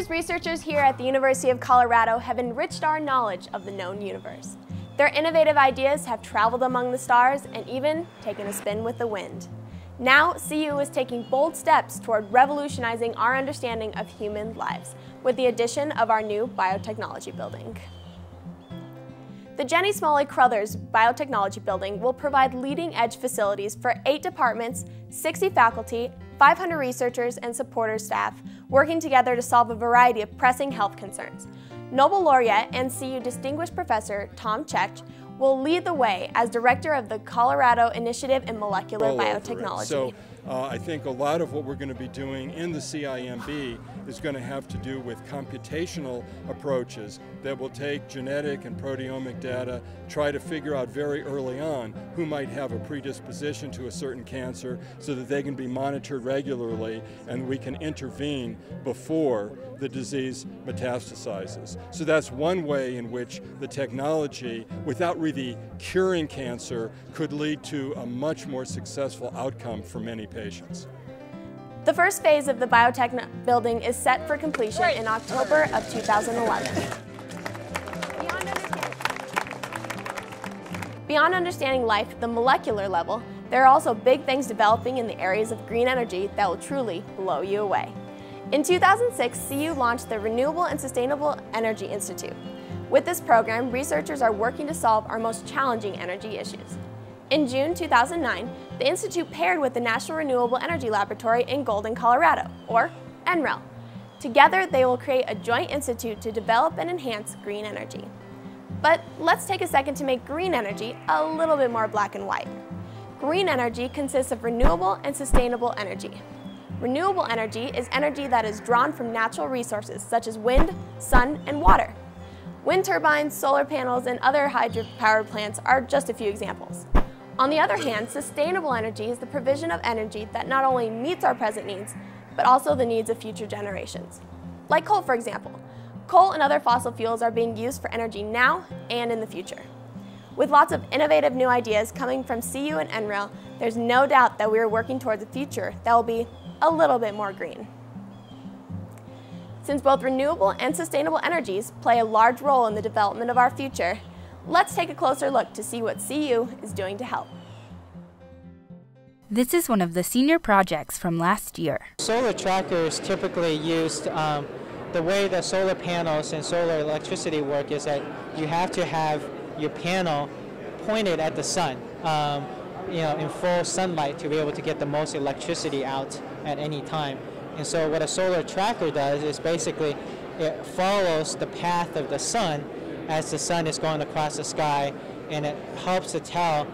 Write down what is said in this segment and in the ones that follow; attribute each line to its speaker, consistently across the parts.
Speaker 1: These researchers here at the University of Colorado have enriched our knowledge of the known universe. Their innovative ideas have traveled among the stars and even taken a spin with the wind. Now, CU is taking bold steps toward revolutionizing our understanding of human lives with the addition of our new biotechnology building. The Jenny Smalley Crothers Biotechnology Building will provide leading-edge facilities for 8 departments, 60 faculty, 500 researchers, and supporter staff working together to solve a variety of pressing health concerns. Nobel laureate and CU Distinguished Professor Tom Chech will lead the way as director of the Colorado Initiative in Molecular Biotechnology.
Speaker 2: So I think a lot of what we're going to be doing in the CIMB is going to have to do with computational approaches that will take genetic and proteomic data, try to figure out very early on who might have a predisposition to a certain cancer so that they can be monitored regularly and we can intervene before the disease metastasizes. So that's one way in which the technology, without really curing cancer, could lead to a much more successful outcome for many patients.
Speaker 1: The first phase of the biotech building is set for completion in October of 2011. Beyond understanding life at the molecular level, there are also big things developing in the areas of green energy that will truly blow you away. In 2006, CU launched the Renewable and Sustainable Energy Institute. With this program, researchers are working to solve our most challenging energy issues. In June 2009, the Institute paired with the National Renewable Energy Laboratory in Boulder, Colorado, or NREL. Together, they will create a joint institute to develop and enhance green energy. But let's take a second to make green energy a little bit more black and white. Green energy consists of renewable and sustainable energy. Renewable energy is energy that is drawn from natural resources such as wind, sun, and water. Wind turbines, solar panels, and other hydro-powered plants are just a few examples. On the other hand, sustainable energy is the provision of energy that not only meets our present needs, but also the needs of future generations. Like coal, for example. Coal and other fossil fuels are being used for energy now and in the future. With lots of innovative new ideas coming from CU and NREL, there's no doubt that we are working towards a future that will be a little bit more green. Since both renewable and sustainable energies play a large role in the development of our future, let's take a closer look to see what CU is doing to help.
Speaker 3: This is one of the senior projects from last year.
Speaker 4: Solar trackers typically used, the way the solar panels and solar electricity work is that you have to have your panel pointed at the sun, in full sunlight to be able to get the most electricity out at any time. And so what a solar tracker does is basically it follows the path of the sun as the sun is going across the sky, and it helps to tell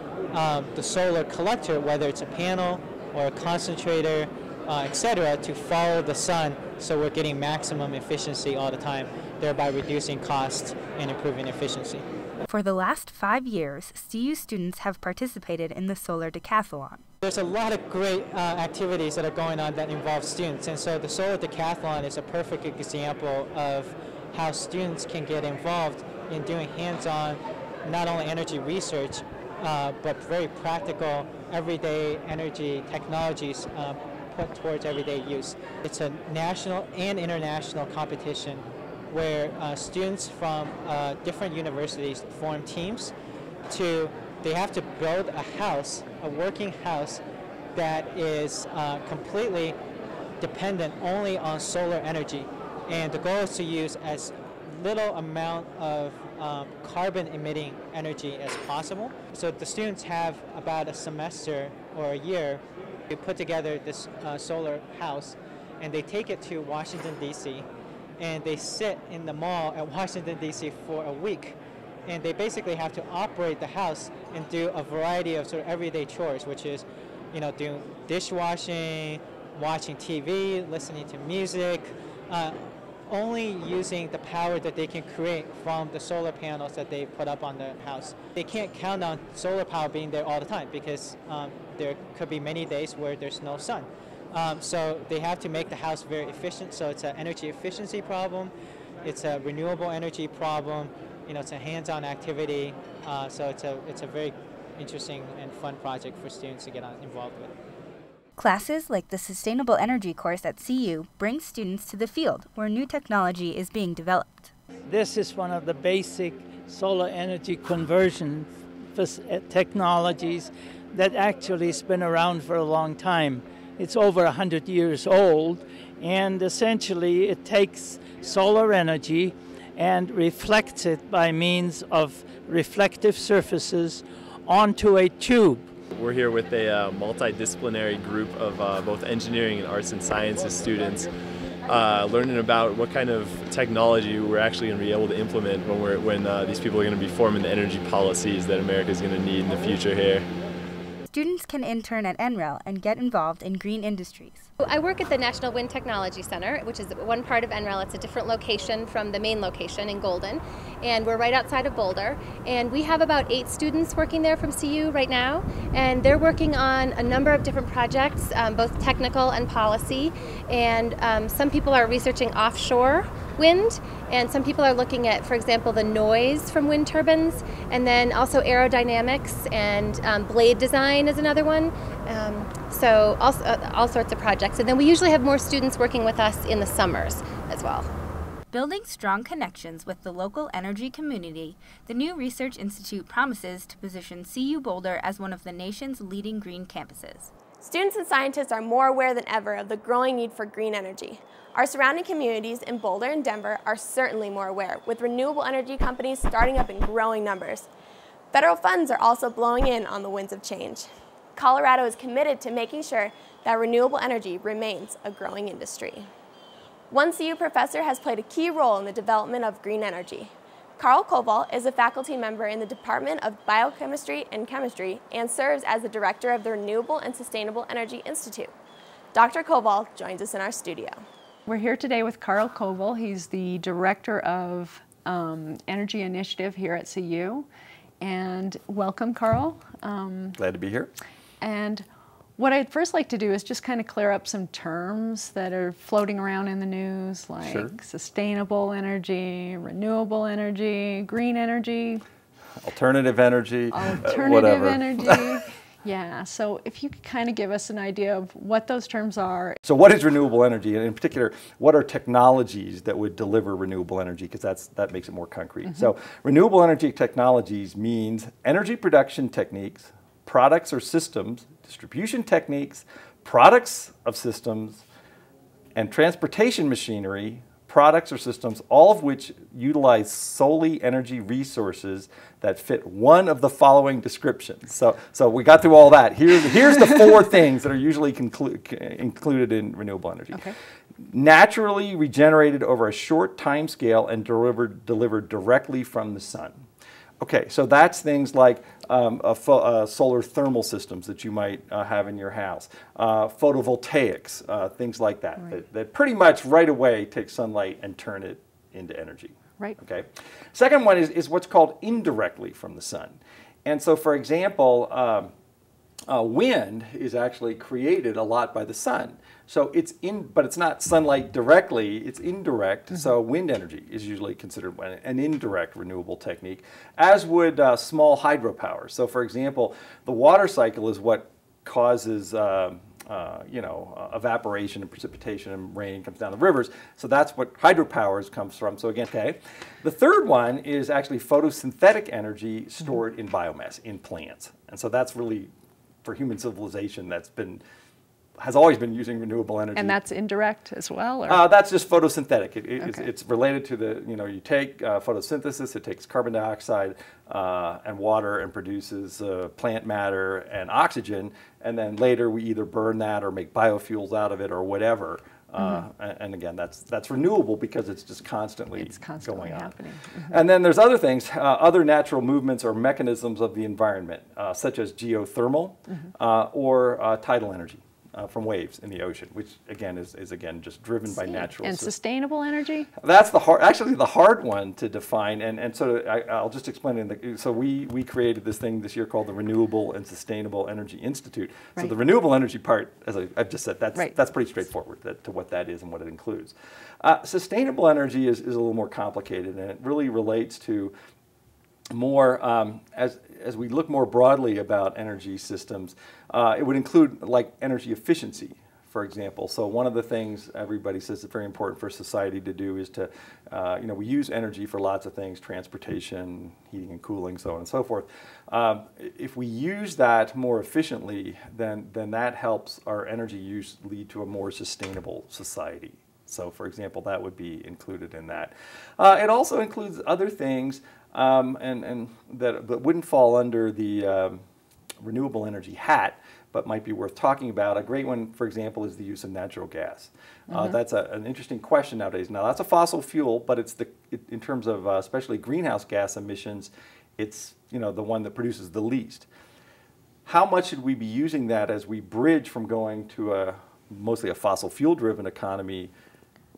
Speaker 4: the solar collector, whether it's a panel or a concentrator, etc., to follow the sun so we're getting maximum efficiency all the time, thereby reducing costs and improving efficiency.
Speaker 3: For the last 5 years, CU students have participated in the Solar Decathlon.
Speaker 4: There's a lot of great activities that are going on that involve students, and so the Solar Decathlon is a perfect example of how students can get involved in doing hands-on, not only energy research, but very practical, everyday energy technologies put towards everyday use. It's a national and international competition where students from different universities form teams they have to build a house, a working house that is completely dependent only on solar energy. And the goal is to use as little amount of carbon emitting energy as possible. So the students have about a semester or a year to put together this solar house, and they take it to Washington, D.C., and they sit in the mall at Washington, D.C. for a week. And they basically have to operate the house and do a variety of sort of everyday chores, which is, doing dishwashing, watching TV, listening to music, only using the power that they can create from the solar panels that they put up on the house. They can't count on solar power being there all the time because there could be many days where there's no sun. So they have to make the house very efficient. So it's an energy efficiency problem, it's a renewable energy problem, it's a hands-on activity. So it's a very interesting and fun project for students to get involved with.
Speaker 3: Classes like the Sustainable Energy course at CU bring students to the field where new technology is being developed.
Speaker 5: This is one of the basic solar energy conversion technologies that actually has been around for a long time. It's over 100 years old, and essentially it takes solar energy and reflects it by means of reflective surfaces onto a tube.
Speaker 6: We're here with a multidisciplinary group of both engineering and arts and sciences students learning about what kind of technology we're actually going to be able to implement when these people are going to be forming the energy policies that America is going to need in the future here.
Speaker 3: Students can intern at NREL and get involved in green industries.
Speaker 7: I work at the National Wind Technology Center, which is one part of NREL. It's a different location from the main location in Golden, and we're right outside of Boulder. And we have about 8 students working there from CU right now, and they're working on a number of different projects, both technical and policy. And some people are researching offshore wind, and some people are looking at, for example, the noise from wind turbines, and then also aerodynamics and blade design is another one. So also, all sorts of projects. And then we usually have more students working with us in the summers as well.
Speaker 3: Building strong connections with the local energy community, the new Research Institute promises to position CU Boulder as one of the nation's leading green campuses.
Speaker 1: Students and scientists are more aware than ever of the growing need for green energy. Our surrounding communities in Boulder and Denver are certainly more aware, with renewable energy companies starting up in growing numbers. Federal funds are also blowing in on the winds of change. Colorado is committed to making sure that renewable energy remains a growing industry. One CU professor has played a key role in the development of green energy. Karl Koval is a faculty member in the Department of Biochemistry and Chemistry and serves as the director of the Renewable and Sustainable Energy Institute. Dr. Koval joins us in our studio.
Speaker 8: We're here today with Karl Koval. He's the director of Energy Initiative here at CU. And welcome, Karl.
Speaker 9: Glad to be here.
Speaker 8: And what I'd first like to do is just kind of clear up some terms that are floating around in the news, like sustainable energy, renewable energy, green energy.
Speaker 9: Alternative energy,
Speaker 8: Alternative energy. Yeah, so if you could kind of give us an idea of what those terms are.
Speaker 9: So what is renewable energy, and in particular, what are technologies that would deliver renewable energy, because that makes it more concrete. So renewable energy technologies means energy production techniques, products or systems, distribution techniques, products of systems, and transportation machinery, products or systems, all of which utilize solely energy resources that fit one of the following descriptions. So we got through all that. Here's the 4 things that are usually included in renewable energy. Okay. Naturally regenerated over a short time scale and delivered directly from the sun. Okay, so that's things like solar thermal systems that you might have in your house, photovoltaics, things like that, right. that pretty much right away take sunlight and turn it into energy.
Speaker 8: Right.
Speaker 9: Okay. Second one is what's called indirectly from the sun. And so, for example, wind is actually created a lot by the sun. So but it's not sunlight directly, it's indirect. So wind energy is usually considered an indirect renewable technique, as would small hydropower. So for example, the water cycle is what causes evaporation and precipitation and rain comes down the rivers. So that's what hydropower comes from. So again, okay. The third one is actually photosynthetic energy stored in biomass, in plants. And so that's really, for human civilization, has always been using renewable energy.
Speaker 8: And that's indirect as well? Or?
Speaker 9: That's just photosynthetic. It's related to you take photosynthesis, it takes carbon dioxide and water and produces plant matter and oxygen, and then later we either burn that or make biofuels out of it or whatever. And again, that's renewable because it's just constantly going on.
Speaker 8: Happening.
Speaker 9: And then there's other things, other natural movements or mechanisms of the environment, such as geothermal or tidal energy. From waves in the ocean, which again is just driven by natural.
Speaker 8: And sustainable energy?
Speaker 9: That's actually the hard one to define, and so I'll just explain. So we created this thing this year called the Renewable and Sustainable Energy Institute. Right. So the renewable energy part, as I've just said, that's pretty straightforward to what that is and what it includes. Sustainable energy is a little more complicated, and it really relates to more, as we look more broadly about energy systems, it would include like energy efficiency, for example. So one of the things everybody says is very important for society to do is to, we use energy for lots of things, transportation, heating and cooling, so on and so forth. If we use that more efficiently, then that helps our energy use lead to a more sustainable society. So for example, that would be included in that. It also includes other things and that wouldn't fall under the renewable energy hat, but might be worth talking about. A great one, for example, is the use of natural gas. That's an interesting question nowadays. Now, that's a fossil fuel, but it's in terms of especially greenhouse gas emissions, it's the one that produces the least. How much should we be using that as we bridge from going to mostly a fossil fuel-driven economy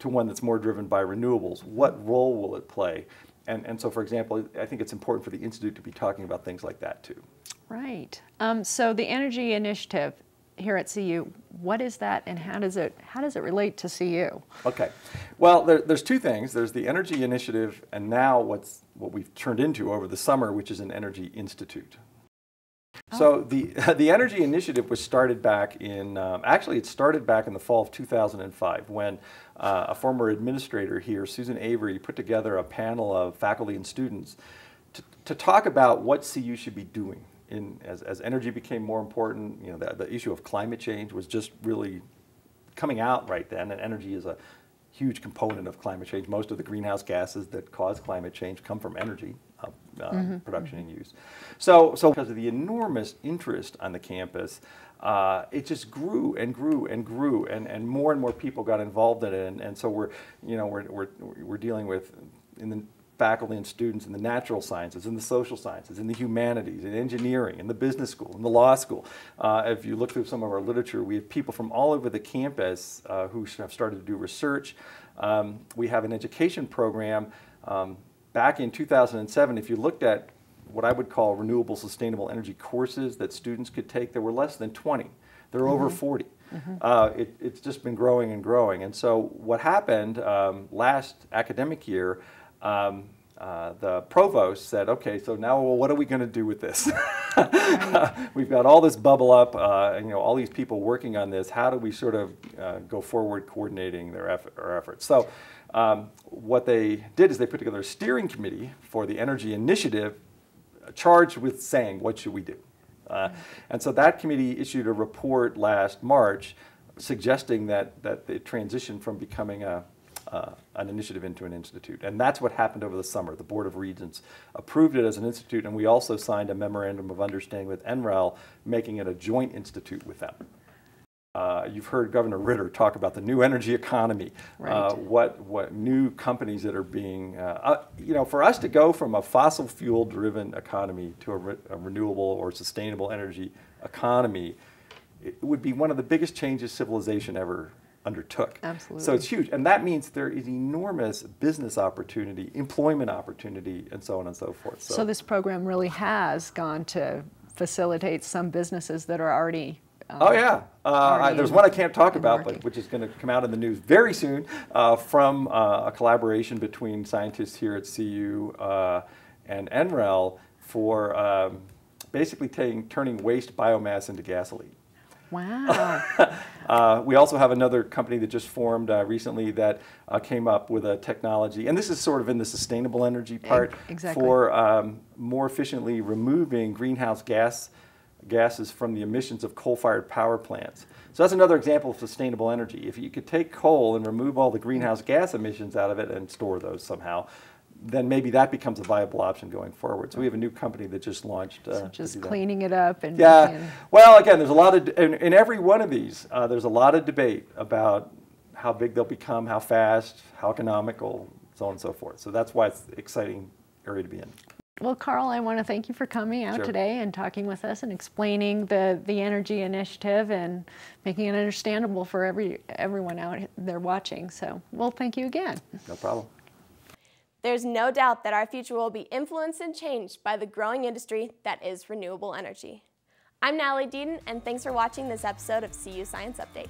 Speaker 9: to one that's more driven by renewables? What role will it play? And so, for example, I think it's important for the Institute to be talking about things like that too.
Speaker 8: Right. So the Energy Initiative here at CU, what is that and how does it relate to CU? Okay.
Speaker 9: Well, there's two things. There's the Energy Initiative and now what we've turned into over the summer, which is an Energy Institute. So the Energy Initiative was started back in, actually it started back in the fall of 2005 when a former administrator here, Susan Avery, put together a panel of faculty and students to talk about what CU should be doing as energy became more important. The issue of climate change was just really coming out right then, and energy is a huge component of climate change. Most of the greenhouse gases that cause climate change come from energy production and use. So because of the enormous interest on the campus, it just grew and grew and grew, and more people got involved in it. And so we're dealing with in the faculty and students in the natural sciences, in the social sciences, in the humanities, in engineering, in the business school, in the law school. If you look through some of our literature, we have people from all over the campus who have started to do research. We have an education program. Back in 2007, if you looked at what I would call renewable sustainable energy courses that students could take, there were less than 20. There are over 40. It's just been growing and growing. And so what happened last academic year, the provost said, okay, so now what are we going to do with this? We've got all this bubble up, all these people working on this. How do we sort of go forward coordinating our efforts? So what they did is they put together a steering committee for the Energy Initiative charged with saying, what should we do? And so that committee issued a report last March suggesting that the transition from becoming an initiative into an institute. And that's what happened over the summer. The Board of Regents approved it as an institute, and we also signed a memorandum of understanding with NREL, making it a joint institute with them. You've heard Governor Ritter talk about the new energy economy, what new companies that are being, for us to go from a fossil fuel driven economy to a renewable or sustainable energy economy, it would be one of the biggest changes civilization ever undertook.
Speaker 8: Absolutely.
Speaker 9: So it's huge, and that means there is enormous business opportunity, employment opportunity, and so on and so forth.
Speaker 8: So this program really has gone to facilitate some businesses that are already
Speaker 9: there's one I can't talk about, but which is going to come out in the news very soon from a collaboration between scientists here at CU and NREL for basically turning waste biomass into gasoline.
Speaker 8: Wow.
Speaker 9: We also have another company that just formed recently that came up with a technology, and this is sort of in the sustainable energy part, for more efficiently removing greenhouse gases from the emissions of coal-fired power plants. So that's another example of sustainable energy. If you could take coal and remove all the greenhouse gas emissions out of it and store those somehow, then maybe that becomes a viable option going forward. So we have a new company that just launched.
Speaker 8: So just cleaning it up and
Speaker 9: well, again, there's a lot of in every one of these. There's a lot of debate about how big they'll become, how fast, how economical, so on and so forth. So that's why it's an exciting area to be in.
Speaker 8: Well, Karl, I want to thank you for coming out today and talking with us and explaining the Energy Initiative and making it understandable for everyone out there watching. So, well, thank you again.
Speaker 9: No problem.
Speaker 1: There's no doubt that our future will be influenced and changed by the growing industry that is renewable energy. I'm Natalie Deaton, and thanks for watching this episode of CU Science Update.